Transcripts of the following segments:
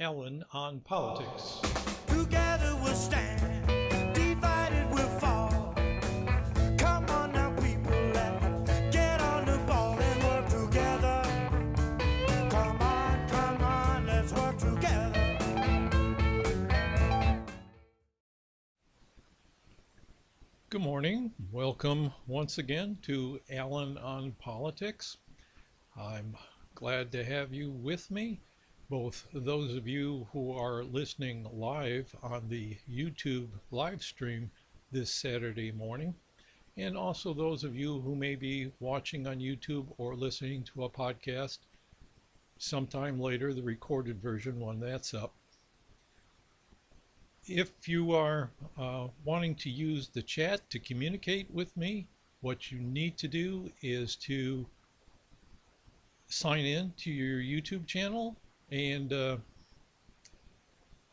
Ellen on politics. Together we'll stand, divided we'll fall. Come on now, people, let's get on the ball and work together. Come on, let's work together. Good morning. Welcome once again to Ellen on Politics. I'm glad to have you with me, both those of you who are listening live on the YouTube live stream this Saturday morning, and also those of you who may be watching on YouTube or listening to a podcast sometime later, the recorded version when that's up. If you are wanting to use the chat to communicate with me, what you need to do is to sign in to your YouTube channel. And I'm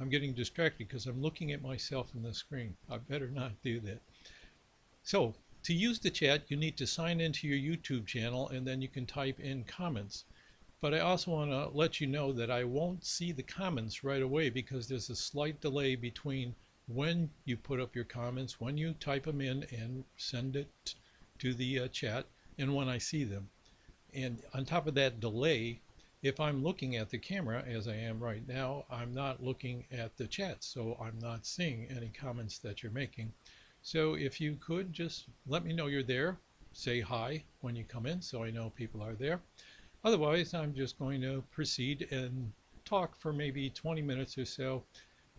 getting distracted because I'm looking at myself in the screen. I better not do that. So to use the chat, you need to sign into your YouTube channel, and then you can type in comments. But I also want to let you know that I won't see the comments right away because there's a slight delay between when you put up your comments, when you type them in and send it to the chat, and when I see them. And on top of that delay, if I'm looking at the camera, as I am right now, I'm not looking at the chat, so I'm not seeing any comments that you're making. So if you could just let me know you're there, say hi when you come in so I know people are there. Otherwise, I'm just going to proceed and talk for maybe 20 minutes or so,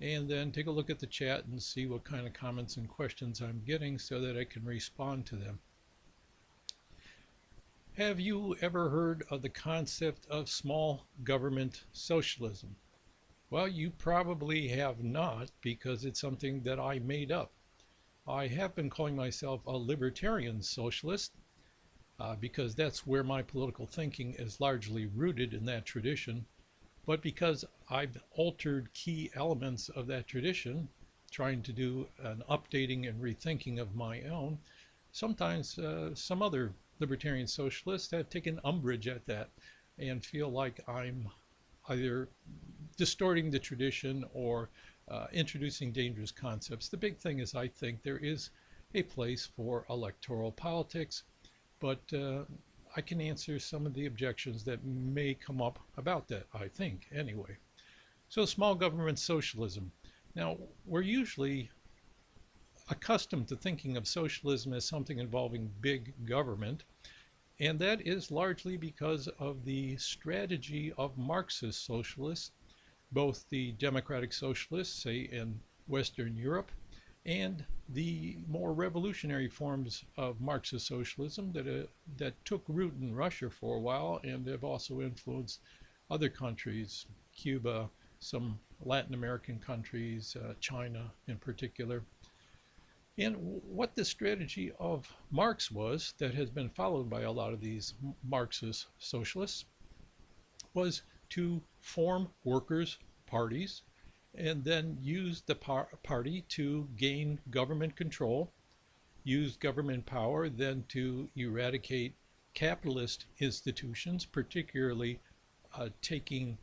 and then take a look at the chat and see what kind of comments and questions I'm getting so that I can respond to them. Have you ever heard of the concept of small government socialism? Well, you probably have not, because it's something that I made up. I have been calling myself a libertarian socialist because that's where my political thinking is largely rooted, in that tradition. But because I've altered key elements of that tradition, trying to do an updating and rethinking of my own, sometimes some other libertarian socialists have taken umbrage at that and feel like I'm either distorting the tradition or introducing dangerous concepts. The big thing is, I think there is a place for electoral politics, but I can answer some of the objections that may come up about that, I think, anyway. So small government socialism. Now, we're usually accustomed to thinking of socialism as something involving big government, and that is largely because of the strategy of Marxist socialists, both the democratic socialists, say in Western Europe, and the more revolutionary forms of Marxist socialism that took root in Russia for a while and have also influenced other countries, Cuba, some Latin American countries, China in particular. And what the strategy of Marx was, that has been followed by a lot of these Marxist socialists, was to form workers' parties and then use the party to gain government control, use government power then to eradicate capitalist institutions, particularly taking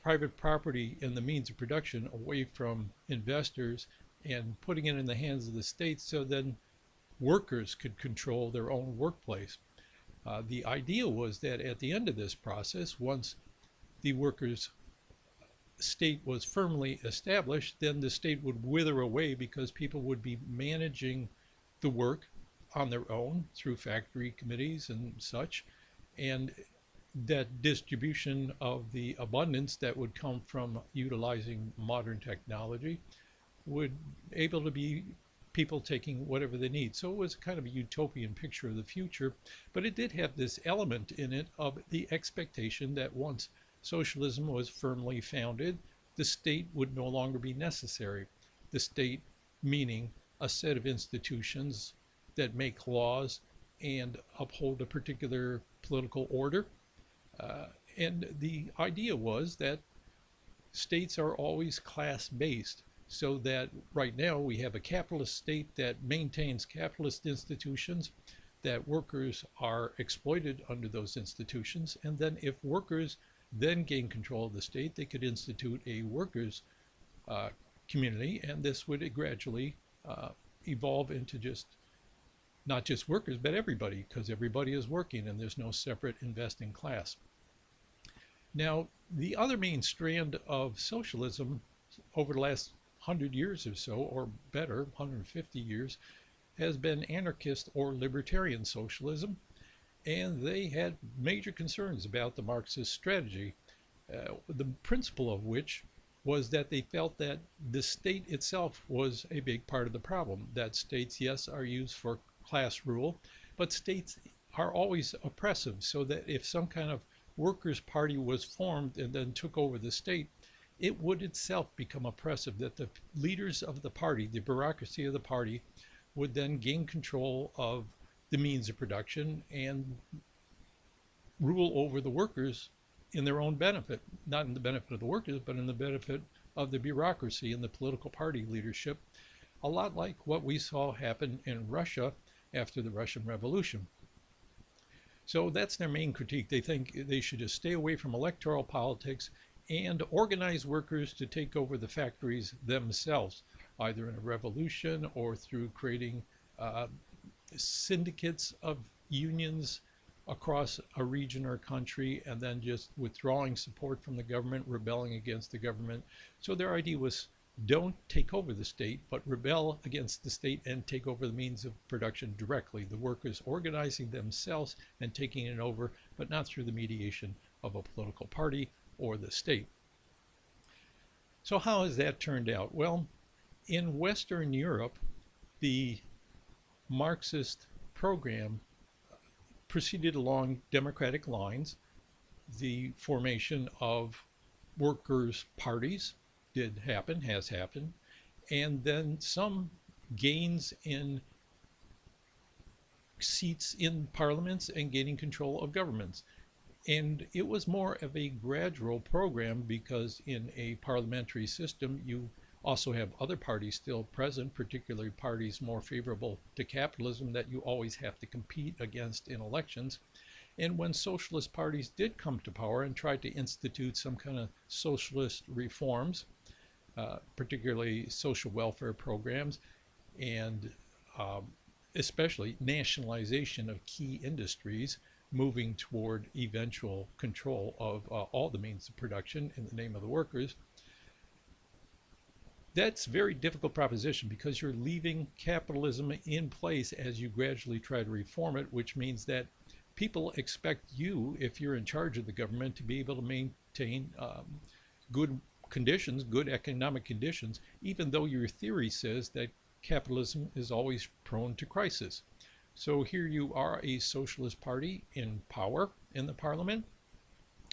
private property and the means of production away from investors and putting it in the hands of the state so then workers could control their own workplace. The idea was that at the end of this process, once the workers' state was firmly established, then the state would wither away because people would be managing the work on their own through factory committees and such, and that distribution of the abundance that would come from utilizing modern technology would able to be people taking whatever they need. So it was kind of a utopian picture of the future, but it did have this element in it of the expectation that once socialism was firmly founded, the state would no longer be necessary. The state meaning a set of institutions that make laws and uphold a particular political order. And the idea was that states are always class-based, so that right now we have a capitalist state that maintains capitalist institutions, that workers are exploited under those institutions, and then if workers then gain control of the state, they could institute a workers' community, and this would gradually evolve into not just workers, but everybody, because everybody is working and there's no separate investing class. Now, the other main strand of socialism over the last 100 years or so, or better, 150 years, has been anarchist or libertarian socialism, and they had major concerns about the Marxist strategy, the principle of which was that they felt that the state itself was a big part of the problem, that states, yes, are used for class rule, but states are always oppressive, so that if some kind of workers' party was formed and then took over the state, it would itself become oppressive, that the leaders of the party, the bureaucracy of the party, would then gain control of the means of production and rule over the workers in their own benefit, not in the benefit of the workers, but in the benefit of the bureaucracy and the political party leadership, a lot like what we saw happen in Russia after the Russian Revolution. So that's their main critique. They think they should just stay away from electoral politics and organize workers to take over the factories themselves, either in a revolution or through creating syndicates of unions across a region or country, and then just withdrawing support from the government, rebelling against the government. So their idea was, don't take over the state, but rebel against the state and take over the means of production directly. The workers organizing themselves and taking it over, but not through the mediation of a political party or the state. So how has that turned out? Well, in Western Europe, the Marxist program proceeded along democratic lines. The formation of workers' parties did happen, has happened, and then some gains in seats in parliaments and gaining control of governments. And it was more of a gradual program, because in a parliamentary system you also have other parties still present, particularly parties more favorable to capitalism that you always have to compete against in elections. And when socialist parties did come to power and tried to institute some kind of socialist reforms, particularly social welfare programs, and especially nationalization of key industries, moving toward eventual control of all the means of production in the name of the workers, that's a very difficult proposition, because you're leaving capitalism in place as you gradually try to reform it, which means that people expect you, if you're in charge of the government, to be able to maintain good conditions, good economic conditions, even though your theory says that capitalism is always prone to crisis. So here you are, a socialist party in power in the parliament,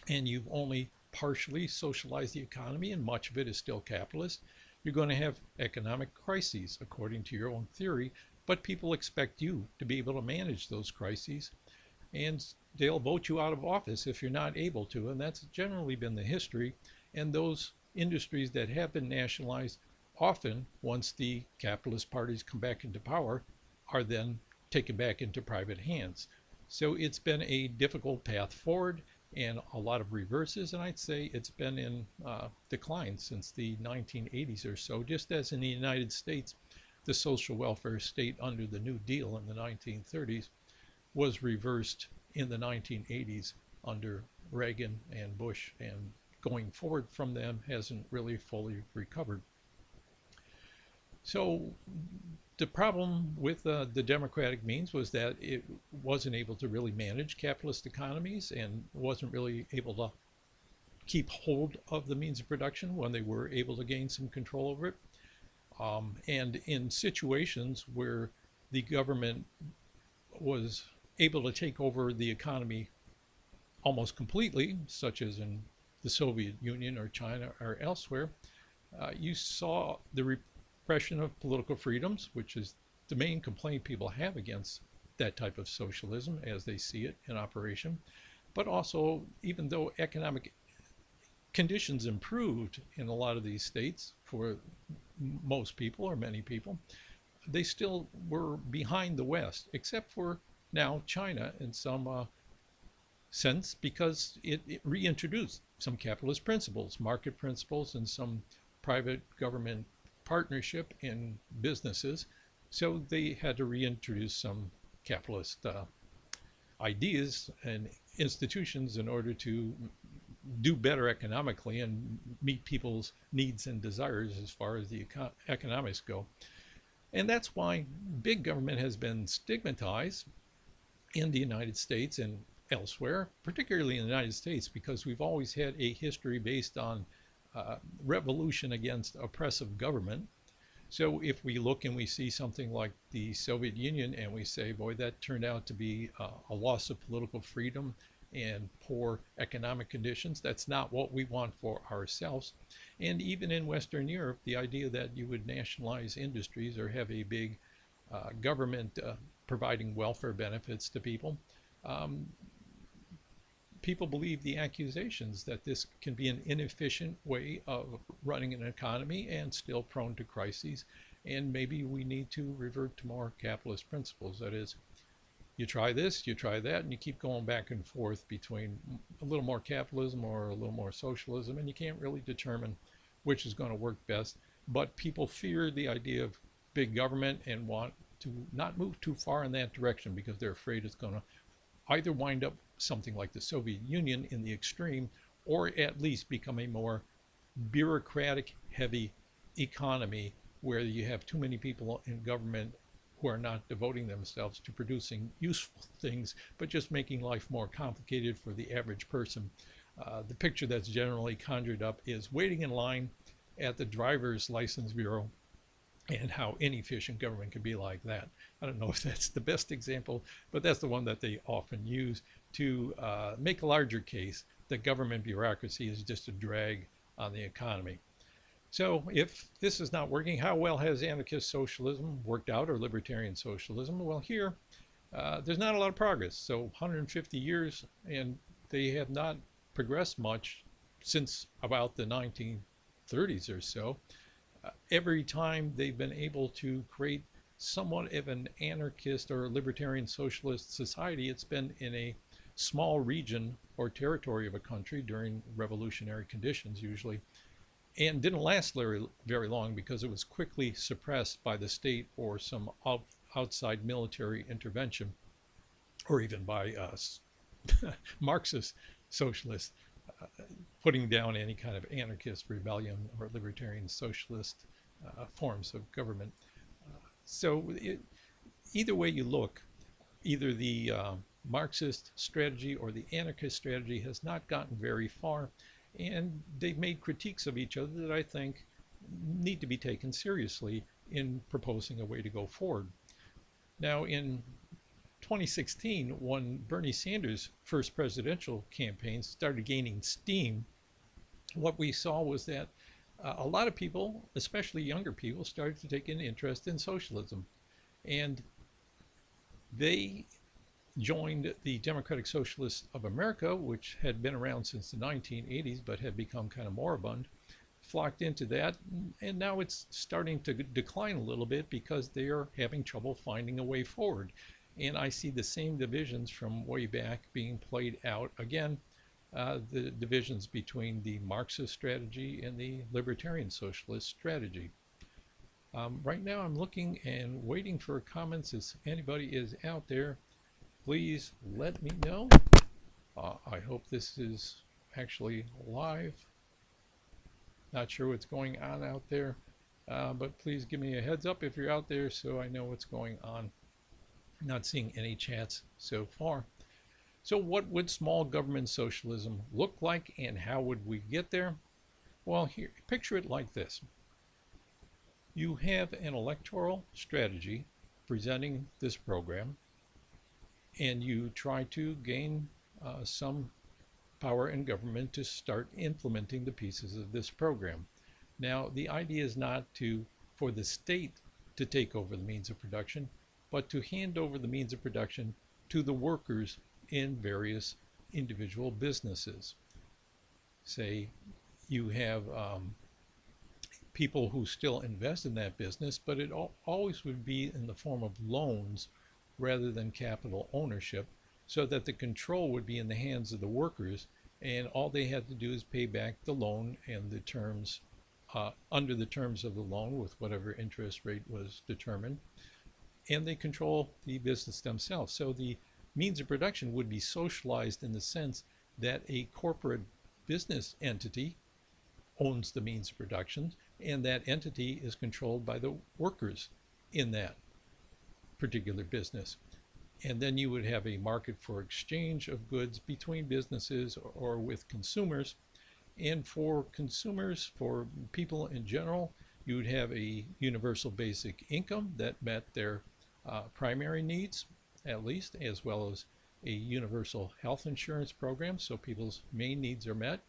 and you've only partially socialized the economy, and much of it is still capitalist. You're going to have economic crises according to your own theory, but people expect you to be able to manage those crises, and they'll vote you out of office if you're not able to, and that's generally been the history. And those industries that have been nationalized, often once the capitalist parties come back into power, are then taken back into private hands. So it's been a difficult path forward and a lot of reverses, and I'd say it's been in decline since the 1980s or so. Just as in the United States, the social welfare state under the New Deal in the 1930s was reversed in the 1980s under Reagan and Bush, and going forward from them hasn't really fully recovered. So the problem with the democratic means was that it wasn't able to really manage capitalist economies, and wasn't really able to keep hold of the means of production when they were able to gain some control over it. And in situations where the government was able to take over the economy almost completely, such as in the Soviet Union or China or elsewhere, you saw the repression of political freedoms, which is the main complaint people have against that type of socialism as they see it in operation. But also, even though economic conditions improved in a lot of these states for most people, or many people, they still were behind the West, except for now China and some sense because it reintroduced some capitalist principles, market principles, and some private government partnership in businesses. So they had to reintroduce some capitalist ideas and institutions in order to do better economically and meet people's needs and desires as far as the economics go. And that's why big government has been stigmatized in the United States and elsewhere, particularly in the United States, because we've always had a history based on revolution against oppressive government. So if we look and we see something like the Soviet Union and we say, boy, that turned out to be a loss of political freedom and poor economic conditions, that's not what we want for ourselves. And even in Western Europe, the idea that you would nationalize industries or have a big government providing welfare benefits to people, people believe the accusations that this can be an inefficient way of running an economy and still prone to crises. And maybe we need to revert to more capitalist principles. That is, you try this, you try that, and you keep going back and forth between a little more capitalism or a little more socialism, and you can't really determine which is going to work best. But people fear the idea of big government and want to not move too far in that direction because they're afraid it's going to either wind up something like the Soviet Union in the extreme, or at least become a more bureaucratic heavy economy where you have too many people in government who are not devoting themselves to producing useful things, but just making life more complicated for the average person. The picture that's generally conjured up is waiting in line at the driver's license bureau, and how inefficient government can be like that. I don't know if that's the best example, but that's the one that they often use to make a larger case that government bureaucracy is just a drag on the economy. So if this is not working, how well has anarchist socialism worked out, or libertarian socialism? Well, here, there's not a lot of progress. So 150 years, and they have not progressed much since about the 1930s or so. Every time they've been able to create somewhat of an anarchist or libertarian socialist society, it's been in a small region or territory of a country during revolutionary conditions usually, and didn't last very long because it was quickly suppressed by the state or some outside military intervention, or even by Marxist socialists putting down any kind of anarchist rebellion or libertarian socialist forms of government. Either way you look, either the Marxist strategy or the anarchist strategy has not gotten very far, and they've made critiques of each other that I think need to be taken seriously in proposing a way to go forward. Now, in 2016, when Bernie Sanders' first presidential campaign started gaining steam, what we saw was that a lot of people, especially younger people, started to take an interest in socialism. And they joined the Democratic Socialists of America, which had been around since the 1980s but had become kind of moribund, flocked into that, and now it's starting to decline a little bit because they are having trouble finding a way forward. And I see the same divisions from way back being played out again, the divisions between the Marxist strategy and the libertarian socialist strategy. Right now I'm looking and waiting for comments. If anybody is out there, please let me know. I hope this is actually live. Not sure what's going on out there, but please give me a heads up if you're out there so I know what's going on. Not seeing any chats so far. So what would small government socialism look like, and how would we get there? Well, here, picture it like this. You have an electoral strategy presenting this program, and you try to gain some power in government to start implementing the pieces of this program. Now, the idea is not for the state to take over the means of production, but to hand over the means of production to the workers in various individual businesses. Say you have people who still invest in that business, but it always would be in the form of loans rather than capital ownership. so that the control would be in the hands of the workers, and all they had to do is pay back the loan and the terms under the terms of the loan with whatever interest rate was determined, and they control the business themselves. So the means of production would be socialized in the sense that a corporate business entity owns the means of production, and that entity is controlled by the workers in that particular business. And then you would have a market for exchange of goods between businesses or with consumers. And for consumers, for people in general, you would have a universal basic income that met their primary needs, at least, as well as a universal health insurance program, so people's main needs are met,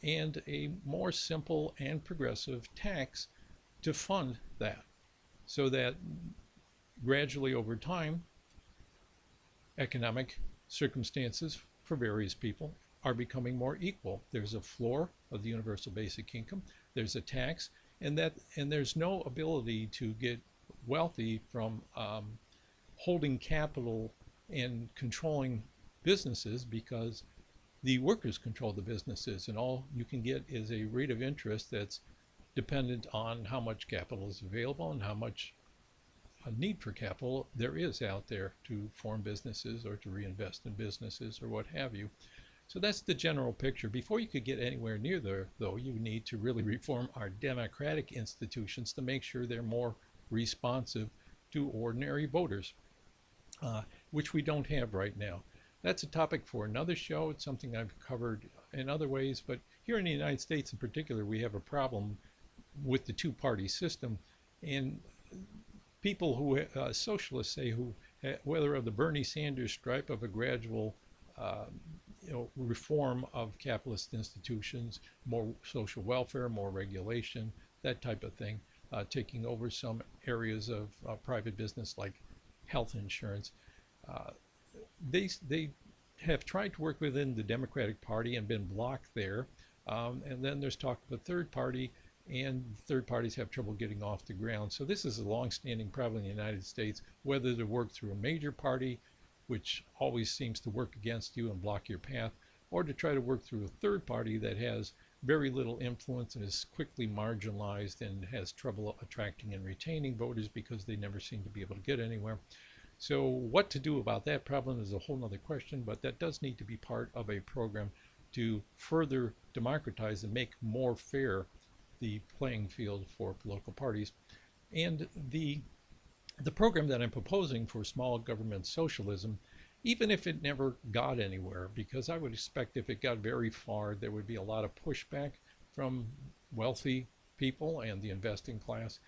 and a more simple and progressive tax to fund that, so that gradually over time, economic circumstances for various people are becoming more equal. There's a floor of the universal basic income, there's a tax, and there's no ability to get wealthy from holding capital and controlling businesses, because the workers control the businesses, and all you can get is a rate of interest that's dependent on how much capital is available and how much a need for capital there is out there to form businesses or to reinvest in businesses or what have you. So that's the general picture. Before you could get anywhere near there, though, you need to really reform our democratic institutions to make sure they're more responsive to ordinary voters, which we don't have right now. That's a topic for another show. It's something I've covered in other ways, but here in the United States in particular, we have a problem with the two-party system, and people who, socialists say, who, whether of the Bernie Sanders stripe of a gradual reform of capitalist institutions, more social welfare, more regulation, that type of thing, taking over some areas of private business like health insurance. They have tried to work within the Democratic Party and been blocked there. And then there's talk of a third party, and third parties have trouble getting off the ground. So this is a long-standing problem in the United States, whether to work through a major party, which always seems to work against you and block your path, or to try to work through a third party that has very little influence and is quickly marginalized and has trouble attracting and retaining voters because they never seem to be able to get anywhere. So what to do about that problem is a whole other question, but that does need to be part of a program to further democratize and make more fair the playing field for political parties. And the program that I'm proposing for small government socialism, even if it never got anywhere, because I would expect if it got very far, there would be a lot of pushback from wealthy people and the investing class,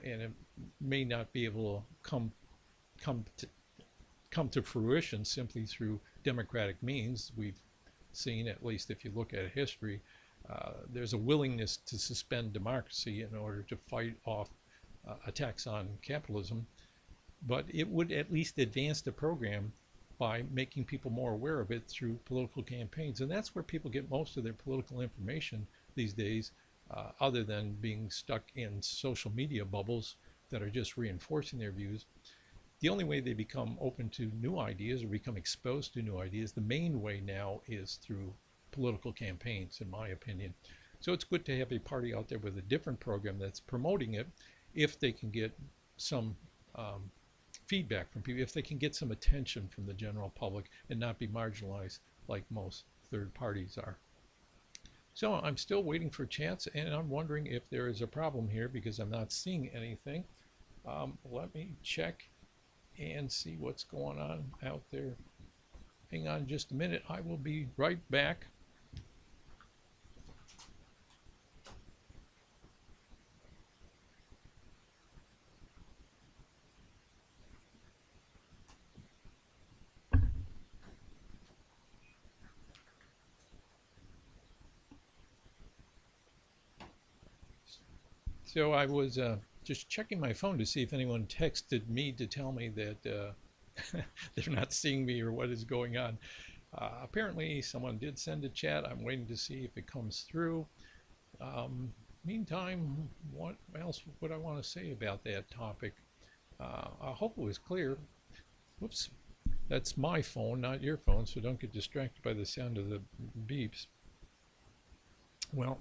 and it may not be able to come to fruition simply through democratic means. We've seen, at least if you look at history, there's a willingness to suspend democracy in order to fight off attacks on capitalism, but it would at least advance the program by making people more aware of it through political campaigns. And that's where people get most of their political information these days, other than being stuck in social media bubbles that are just reinforcing their views. The only way they become open to new ideas or become exposed to new ideas, the main way now, is through political campaigns, in my opinion. So it's good to have a party out there with a different program that's promoting it, if they can get some feedback from people, if they can get some attention from the general public and not be marginalized like most third parties are. So I'm still waiting for a chance, and I'm wondering if there is a problem here because I'm not seeing anything. Let me check and see what's going on out there. Hang on just a minute. I will be right back. So I was just checking my phone to see if anyone texted me to tell me that they're not seeing me or what is going on. Apparently someone did send a chat. I'm waiting to see if it comes through. Meantime, what else would I want to say about that topic? I hope it was clear. Whoops. That's my phone, not your phone, so don't get distracted by the sound of the beeps. Well,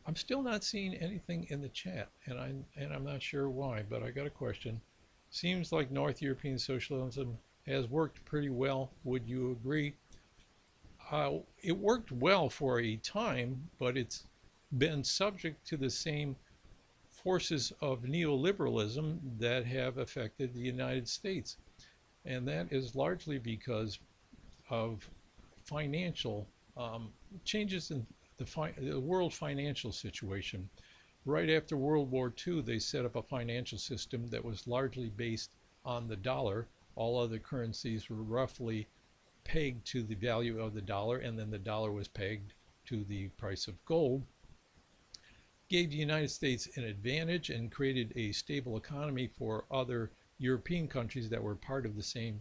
I'm still not seeing anything in the chat, and I'm not sure why, but I got a question. Seems like North European socialism has worked pretty well. Would you agree? It worked well for a time, but it's been subject to the same forces of neoliberalism that have affected the United States. And that is largely because of financial changes in the world financial situation. Right after World War II, they set up a financial system that was largely based on the dollar. All other currencies were roughly pegged to the value of the dollar, and then the dollar was pegged to the price of gold. Gave the United States an advantage and created a stable economy for other European countries that were part of the same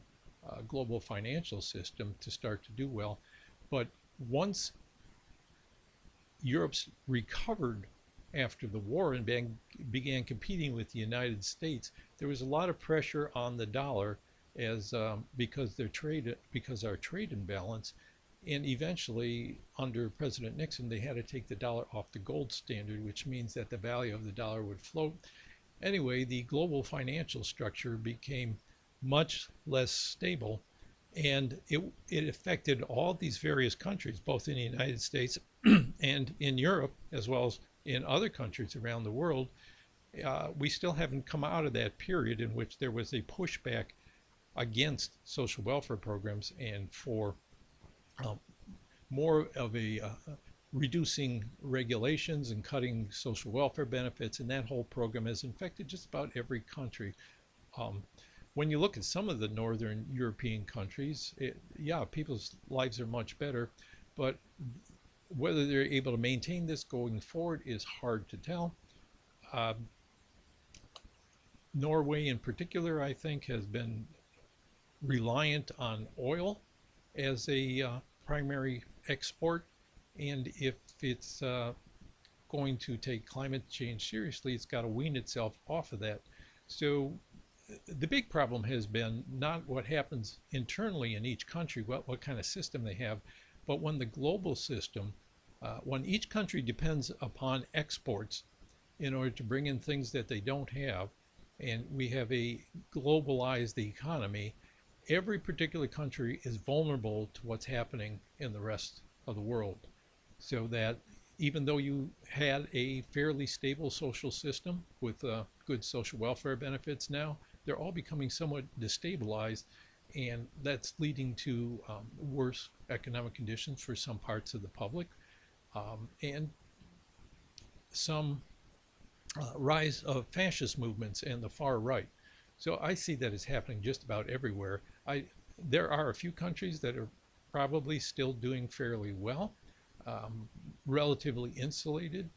global financial system to start to do well. But once Europe's recovered after the war and began competing with the United States, there was a lot of pressure on the dollar as because our trade imbalance, and eventually under President Nixon they had to take the dollar off the gold standard, which means that the value of the dollar would float. Anyway, the global financial structure became much less stable, and it affected all these various countries, both in the United States and in Europe, as well as in other countries around the world. We still haven't come out of that period in which there was a pushback against social welfare programs and for more of a reducing regulations and cutting social welfare benefits, and that whole program has infected just about every country. When you look at some of the Northern European countries, yeah, people's lives are much better, but whether they're able to maintain this going forward is hard to tell. Norway in particular, I think, has been reliant on oil as a primary export, and if it's going to take climate change seriously, it's got to wean itself off of that. So the big problem has been not what happens internally in each country, what kind of system they have, but when the global system, when each country depends upon exports in order to bring in things that they don't have, and we have a globalized economy, every particular country is vulnerable to what's happening in the rest of the world. So that even though you had a fairly stable social system with good social welfare benefits now, they're all becoming somewhat destabilized, and that's leading to worse economic conditions for some parts of the public, and some rise of fascist movements and the far right. So I see that as happening just about everywhere. There are a few countries that are probably still doing fairly well, relatively insulated,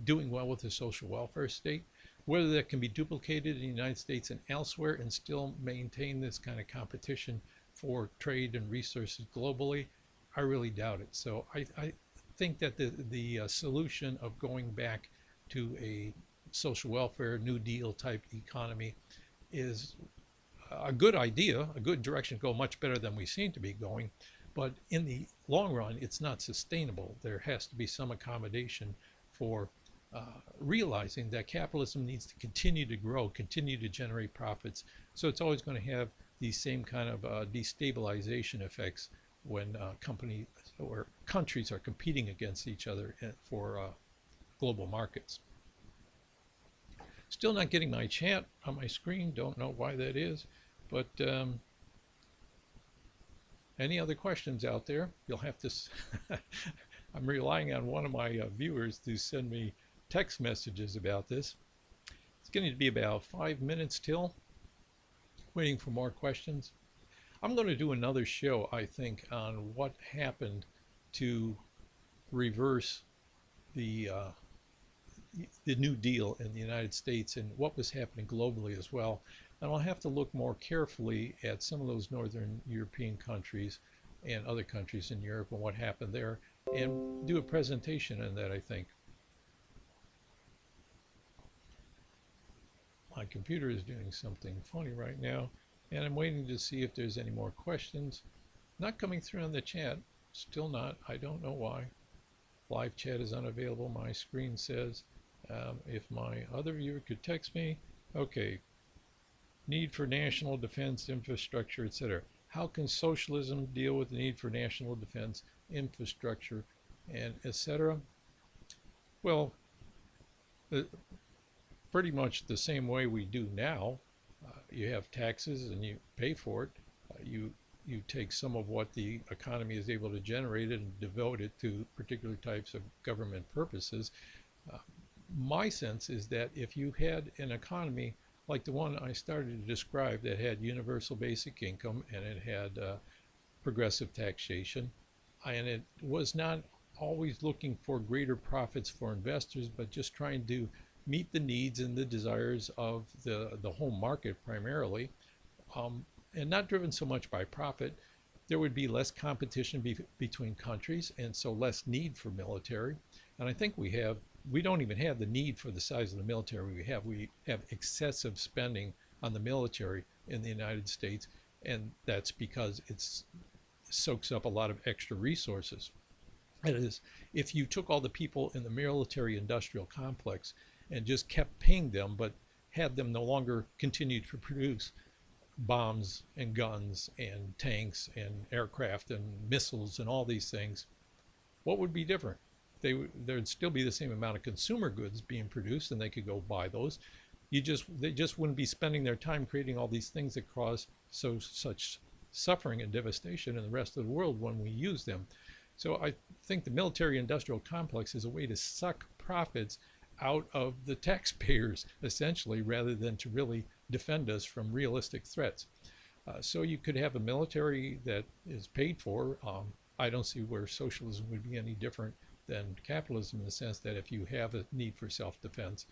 doing well with the social welfare state. Whether that can be duplicated in the United States and elsewhere and still maintain this kind of competition for trade and resources globally, I really doubt it. So I think that the solution of going back to a social welfare, New Deal type economy is a good idea, a good direction to go, much better than we seem to be going. But in the long run, it's not sustainable. There has to be some accommodation for realizing that capitalism needs to continue to grow, continue to generate profits. So it's always going to have these same kind of destabilization effects when companies or countries are competing against each other for global markets. Still not getting my chat on my screen. Don't know why that is, but any other questions out there? You'll have to. I'm relying on one of my viewers to send me text messages about this. It's going to be about 5 minutes till. Waiting for more questions. I'm going to do another show, I think, on what happened to reverse the New Deal in the United States and what was happening globally as well. And I'll have to look more carefully at some of those Northern European countries and other countries in Europe and what happened there, and do a presentation on that, I think. My computer is doing something funny right now. And I'm waiting to see if there's any more questions. Not coming through on the chat. Still not. I don't know why. Live chat is unavailable. My screen says if my other viewer could text me. Okay. Need for national defense infrastructure, etc. How can socialism deal with the need for national defense infrastructure and etc.? Well, pretty much the same way we do now. You have taxes and you pay for it. You take some of what the economy is able to generate and devote it to particular types of government purposes. My sense is that if you had an economy like the one I started to describe that had universal basic income and it had progressive taxation, and it was not always looking for greater profits for investors, but just trying to meet the needs and the desires of the home market primarily, and not driven so much by profit, there would be less competition between countries and so less need for military. And I think we don't even have the need for the size of the military we have. We have excessive spending on the military in the United States, and that's because it soaks up a lot of extra resources. That is, if you took all the people in the military industrial complex and just kept paying them, but had them no longer continue to produce bombs and guns and tanks and aircraft and missiles and all these things, what would be different? There'd still be the same amount of consumer goods being produced, and they could go buy those. They just wouldn't be spending their time creating all these things that cause such suffering and devastation in the rest of the world when we use them. So I think the military industrial complex is a way to suck profits out of the taxpayers, essentially, rather than to really defend us from realistic threats. So you could have a military that is paid for. I don't see where socialism would be any different than capitalism, in the sense that if you have a need for self-defense,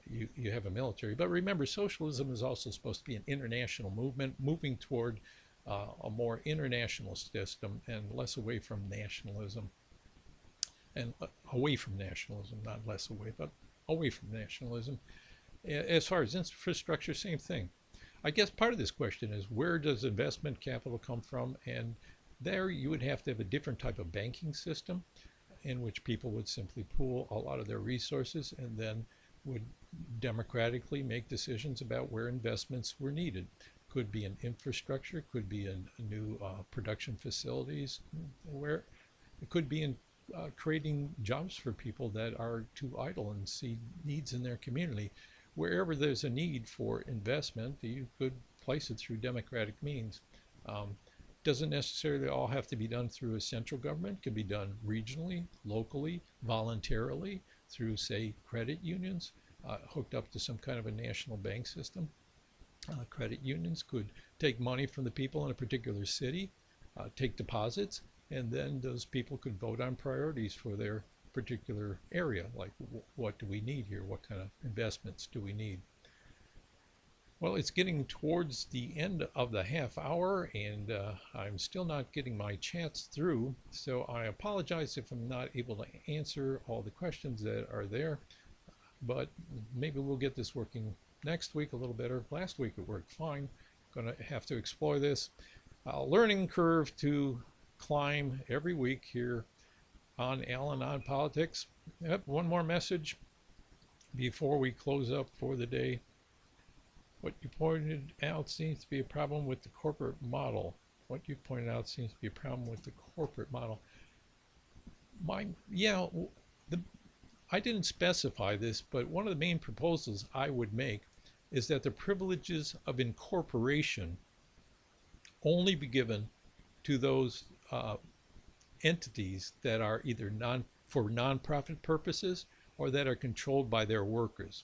you have a military. But remember, socialism is also supposed to be an international movement, moving toward a more international system and less away from nationalism. And away from nationalism, not less away, but away from nationalism. As far as infrastructure, same thing. I guess part of this question is, where does investment capital come from? And there you would have to have a different type of banking system in which people would simply pool a lot of their resources and then would democratically make decisions about where investments were needed. Could be in infrastructure, could be in new production facilities, where it could be in creating jobs for people that are too idle and see needs in their community. Wherever there's a need for investment, you could place it through democratic means. Doesn't necessarily all have to be done through a central government. It can be done regionally, locally, voluntarily, through, say, credit unions, hooked up to some kind of a national bank system. Credit unions could take money from the people in a particular city, take deposits, and then those people could vote on priorities for their particular area, like what do we need here, what kind of investments do we need. Well, it's getting towards the end of the half hour, and I'm still not getting my chats through, so I apologize if I'm not able to answer all the questions that are there, but maybe we'll get this working next week a little better. Last week it worked fine. Gonna have to explore this. Learning curve to climb every week here on Al-Anon Politics. Yep, one more message before we close up for the day. What you pointed out seems to be a problem with the corporate model. What you pointed out seems to be a problem with the corporate model. I didn't specify this, but one of the main proposals I would make is that the privileges of incorporation only be given to those entities that are either for nonprofit purposes or that are controlled by their workers.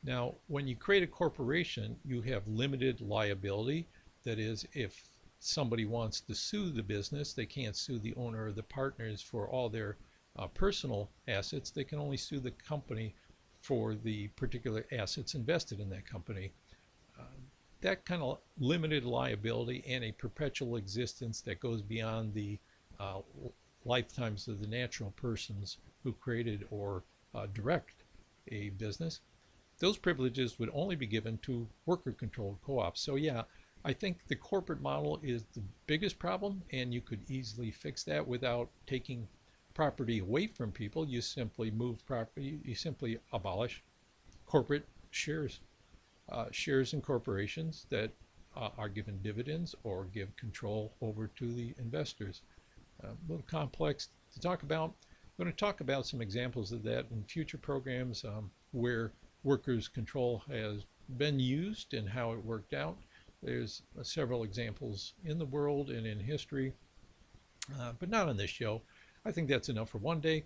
Now, when you create a corporation, you have limited liability. That is, if somebody wants to sue the business, they can't sue the owner or the partners for all their personal assets. They can only sue the company for the particular assets invested in that company. That kind of limited liability and a perpetual existence that goes beyond the lifetimes of the natural persons who created or direct a business, those privileges would only be given to worker-controlled co-ops. So yeah, I think the corporate model is the biggest problem, and you could easily fix that without taking property away from people. You simply move property, you simply abolish corporate shares, shares in corporations that are given dividends or give control over to the investors. A little complex to talk about. I'm going to talk about some examples of that in future programs where workers' control has been used and how it worked out. There's several examples in the world and in history, but not on this show. I think that's enough for one day.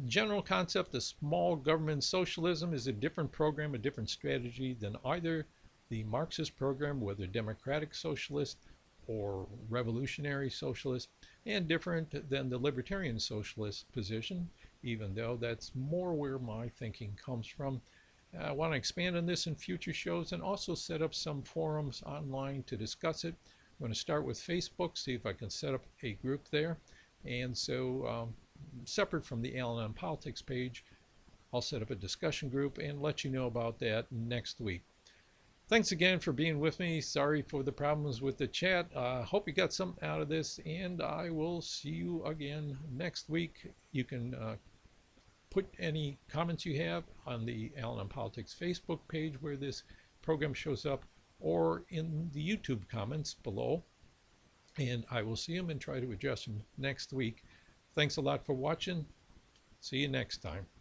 General concept of small government socialism is a different program, a different strategy than either the Marxist program, whether democratic socialist or revolutionary socialist, and different than the libertarian socialist position, even though that's more where my thinking comes from. I want to expand on this in future shows and also set up some forums online to discuss it. I'm going to start with Facebook, see if I can set up a group there. And so separate from the Alan on Politics page, I'll set up a discussion group and let you know about that next week. Thanks again for being with me. Sorry for the problems with the chat. Hope you got something out of this, and I will see you again next week. You can put any comments you have on the Alan on Politics Facebook page where this program shows up, or in the YouTube comments below, and I will see them and try to address them next week. Thanks a lot for watching. See you next time.